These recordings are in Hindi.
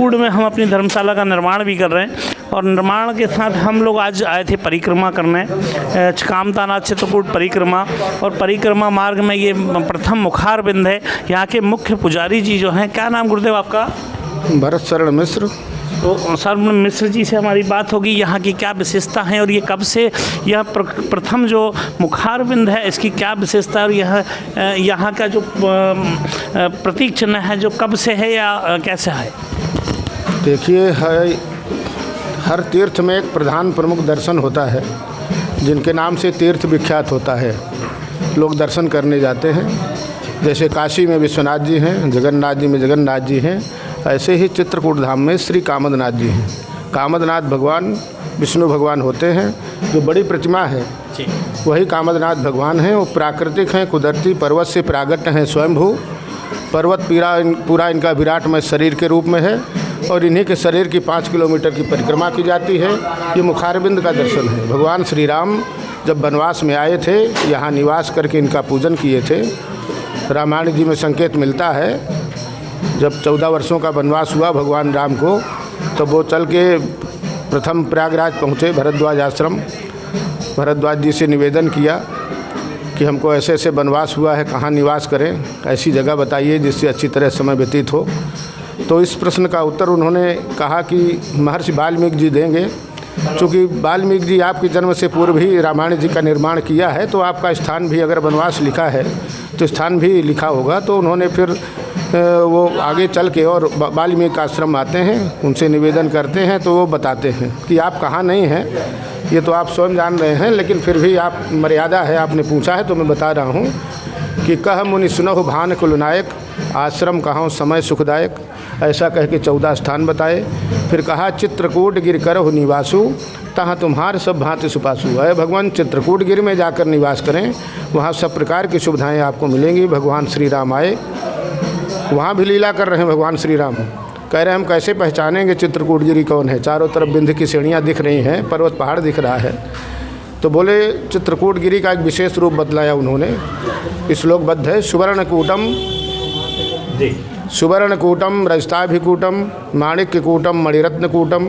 चित्रकूट में हम अपनी धर्मशाला का निर्माण भी कर रहे हैं और निर्माण के साथ हम लोग आज आए थे परिक्रमा करने, कामतानाथ चित्रकूट परिक्रमा। और परिक्रमा मार्ग में ये प्रथम मुखार बिंद है। यहाँ के मुख्य पुजारी जी जो हैं, क्या नाम गुरुदेव आपका? भरत शरण मिश्र। तो सर मिश्र जी से हमारी बात होगी, यहाँ की क्या विशेषता है और ये कब से यह प्रथम जो मुखार बिंद है इसकी क्या विशेषता है और यह यहाँ का जो प्रतीक चिन्ह है जो कब से है या कैसे है? देखिए, हर तीर्थ में एक प्रधान प्रमुख दर्शन होता है जिनके नाम से तीर्थ विख्यात होता है, लोग दर्शन करने जाते हैं। जैसे काशी में विश्वनाथ जी हैं, जगन्नाथ जी में जगन्नाथ जी हैं, ऐसे ही चित्रकूट धाम में श्री कामदनाथ जी हैं। कामदनाथ भगवान विष्णु भगवान होते हैं, जो बड़ी प्रतिमा है वही कामदनाथ भगवान हैं। वो प्राकृतिक हैं, कुदरती पर्वत से प्रागट्य हैं, स्वयंभू पर्वत पूरा इनका विराटमय शरीर के रूप में है और इन्हीं के शरीर की 5 किलोमीटर की परिक्रमा की जाती है। ये मुखारबिंद का दर्शन है। भगवान श्री राम जब वनवास में आए थे, यहाँ निवास करके इनका पूजन किए थे। रामायण जी में संकेत मिलता है, जब 14 वर्षों का वनवास हुआ भगवान राम को, तो वो चल के प्रथम प्रयागराज पहुँचे भरद्वाज आश्रम। भरद्वाज जी से निवेदन किया कि हमको ऐसे ऐसे वनवास हुआ है, कहाँ निवास करें, ऐसी जगह बताइए जिससे अच्छी तरह समय व्यतीत हो। तो इस प्रश्न का उत्तर उन्होंने कहा कि महर्षि वाल्मीकि जी देंगे। चूँकि वाल्मीकि जी आपके जन्म से पूर्व ही रामायण जी का निर्माण किया है, तो आपका स्थान भी अगर वनवास लिखा है तो स्थान भी लिखा होगा। तो उन्होंने फिर वो आगे चल के और वाल्मीकि आश्रम आते हैं, उनसे निवेदन करते हैं, तो वो बताते हैं कि आप कहाँ नहीं हैं ये तो आप स्वयं जान रहे हैं, लेकिन फिर भी आप मर्यादा है, आपने पूछा है तो मैं बता रहा हूँ कि कह मुनि सुनहु भान कुलनायक, आश्रम कहाँ समय सुखदायक। ऐसा कह के 14 स्थान बताए। फिर कहा चित्रकूट गिर करहु निवासु, तहाँ तुम्हार सब भांति सुपासु। है भगवान चित्रकूट गिर में जाकर निवास करें, वहाँ सब प्रकार की सुविधाएं आपको मिलेंगी। भगवान श्री राम आए, वहाँ भी लीला कर रहे हैं भगवान श्री राम। कह रहे हैं हम कैसे पहचानेंगे चित्रकूट गिरी कौन है, चारों तरफ बिंद की श्रेणियाँ दिख रही हैं, पर्वत पहाड़ दिख रहा है। तो बोले चित्रकूट गिरी का एक विशेष रूप बतलाया उन्होंने। श्लोकबद्ध है, सुवर्णकूटम रजताभिकूटम माणिक्यकूटम मणिरत्नकूटम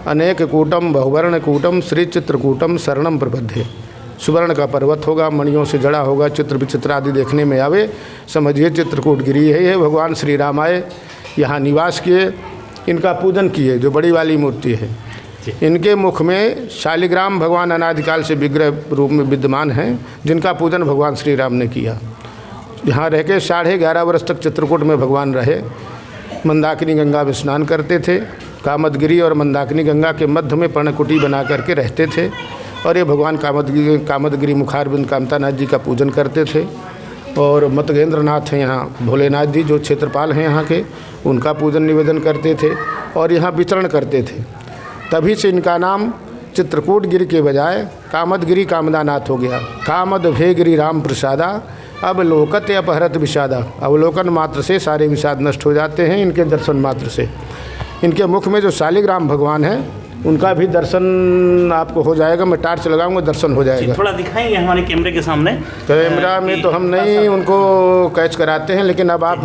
अनेककूटम बहुवर्णकूटम श्री चित्रकूटम शरणम प्रबद्धे। सुवर्ण का पर्वत होगा, मणियों से जड़ा होगा, चित्र विचित्र आदि देखने में आवे, समझिए चित्रकूट गिरी है। भगवान श्री राम आए, यहाँ निवास किए, इनका पूजन किए, जो बड़ी वाली मूर्ति है। इनके मुख में शालिग्राम भगवान अनादिकाल से विग्रह रूप में विद्यमान हैं, जिनका पूजन भगवान श्री राम ने किया। यहाँ रह के 11.5 वर्ष तक चित्रकूट में भगवान रहे। मंदाकिनी गंगा में स्नान करते थे। कामदगिरी और मंदाकिनी गंगा के मध्य में पर्णकुटी बना करके रहते थे और ये भगवान कामदगिरी मुखारबिंद कामतानाथ जी का पूजन करते थे। और मतगेंद्रनाथ हैं यहाँ भोलेनाथ जी, जो क्षेत्रपाल हैं यहाँ के, उनका पूजन निवेदन करते थे और यहाँ विचरण करते थे। तभी से इनका नाम चित्रकूट गिरी के बजाय कामदगिरी कामदानाथ हो गया। कामद भेगिरी राम प्रसादा, अब लोकत अपहरत विषादा। अवलोकन मात्र से सारे विषाद नष्ट हो जाते हैं, इनके दर्शन मात्र से। इनके मुख में जो शालिग्राम भगवान है उनका भी दर्शन आपको हो जाएगा। मैं टार्च लगाऊंगा, दर्शन हो जाएगा। थोड़ा दिखाएंगे हमारे कैमरे के सामने। कैमरा में तो हम नहीं उनको कैच कराते हैं, लेकिन अब आप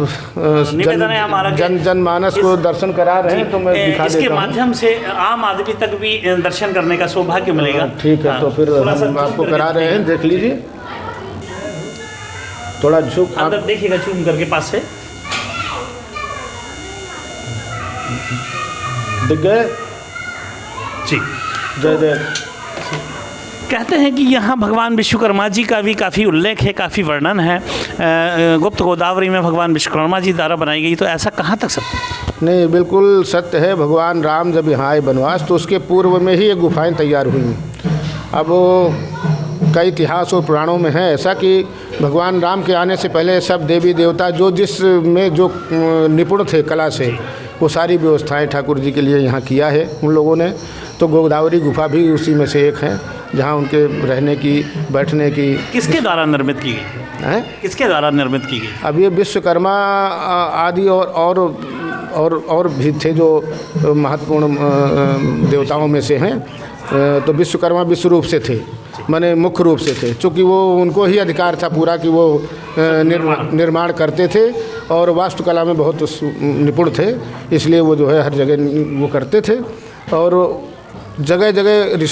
जनमानस को दर्शन करा रहे हैं तो मैं दिखा देता हूं। इसके माध्यम से आम आदमी तक भी दर्शन करने का सौभाग्य मिलेगा। ठीक है, तो फिर हम आपको करा रहे हैं, देख लीजिए। थोड़ा झुक अंदर देखिएगा, झूम करके पास से दिख गए जी। जय जय। कहते हैं कि यहाँ भगवान विश्वकर्मा जी का भी काफ़ी उल्लेख है, काफ़ी वर्णन है। गुप्त गोदावरी में भगवान विश्वकर्मा जी द्वारा बनाई गई, तो ऐसा कहाँ तक सत्य? नहीं, बिल्कुल सत्य है। भगवान राम जब यहाँ आए बनवास, तो उसके पूर्व में ही ये गुफाएं तैयार हुई। अब कई इतिहास और पुराणों में है ऐसा कि भगवान राम के आने से पहले सब देवी देवता जो जिस में जो निपुण थे कला से, वो सारी व्यवस्थाएं ठाकुर जी के लिए यहाँ किया है उन लोगों ने। तो गोदावरी गुफा भी उसी में से एक है, जहाँ उनके रहने की, बैठने की। किसके द्वारा निर्मित की गई है? किसके द्वारा निर्मित की गई? अब ये विश्वकर्मा आदि और भी थे जो महत्वपूर्ण देवताओं में से हैं। तो विश्वकर्मा विश्व रूप से थे, माने मुख्य रूप से थे, चूँकि वो उनको ही अधिकार था पूरा कि वो निर्माण करते थे और वास्तुकला में बहुत निपुण थे, इसलिए वो जो है हर जगह वो करते थे और जगह जगह ऋषि